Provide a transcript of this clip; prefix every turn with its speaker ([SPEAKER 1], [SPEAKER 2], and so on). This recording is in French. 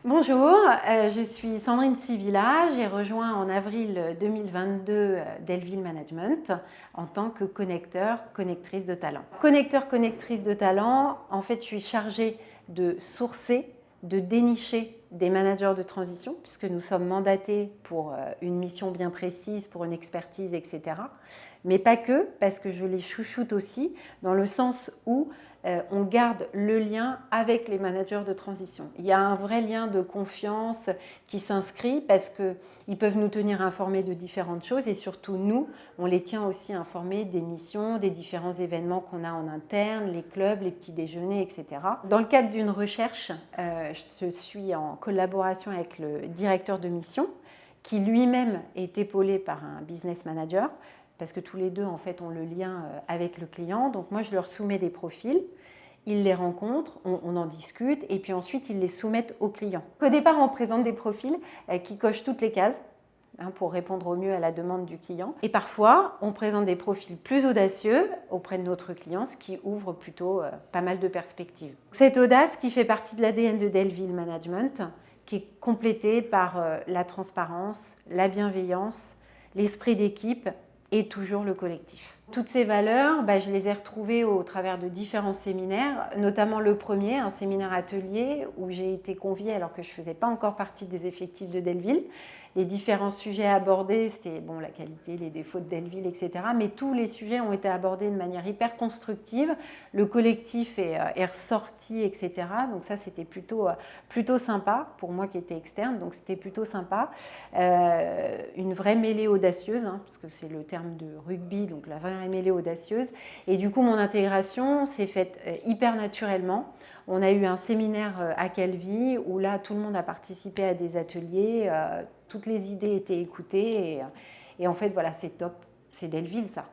[SPEAKER 1] Bonjour, je suis Sandrine Sivilla. J'ai rejoint en avril 2022 Delville Management en tant que connectrice de talent. Connectrice de talent, en fait, je suis chargée de sourcer, de dénicher des managers de transition, puisque nous sommes mandatés pour une mission bien précise, pour une expertise, etc. Mais pas que, parce que je les chouchoute aussi, dans le sens où on garde le lien avec les managers de transition. Il y a un vrai lien de confiance qui s'inscrit parce qu'ils peuvent nous tenir informés de différentes choses et surtout nous, on les tient aussi informés des missions, des différents événements qu'on a en interne, les clubs, les petits déjeuners, etc. Dans le cadre d'une recherche, je suis en collaboration avec le directeur de mission qui lui-même est épaulé par un business manager parce que tous les deux, en fait, ont le lien avec le client. Donc moi, je leur soumets des profils, ils les rencontrent, on en discute, et puis ensuite, ils les soumettent au client. Au départ, on présente des profils qui cochent toutes les cases pour répondre au mieux à la demande du client. Et parfois, on présente des profils plus audacieux auprès de notre client, ce qui ouvre plutôt pas mal de perspectives. Cette audace qui fait partie de l'ADN de Delville Management, qui est complétée par la transparence, la bienveillance, l'esprit d'équipe, et toujours le collectif. Toutes ces valeurs, je les ai retrouvées au travers de différents séminaires, notamment le premier, un séminaire atelier où j'ai été conviée alors que je ne faisais pas encore partie des effectifs de Delville. Les différents sujets abordés, c'était la qualité, les défauts de Delville, etc. Mais tous les sujets ont été abordés de manière hyper constructive. Le collectif est ressorti, etc. Donc ça, c'était plutôt sympa pour moi qui étais externe. Donc c'était plutôt sympa. Une vraie mêlée audacieuse, parce que c'est le terme de rugby, donc la vraie mêlée audacieuse. Et du coup, mon intégration s'est faite hyper naturellement. On a eu un séminaire à Calvi où là, tout le monde a participé à des ateliers. Toutes les idées étaient écoutées et en fait, voilà, c'est top. C'est Delville, ça.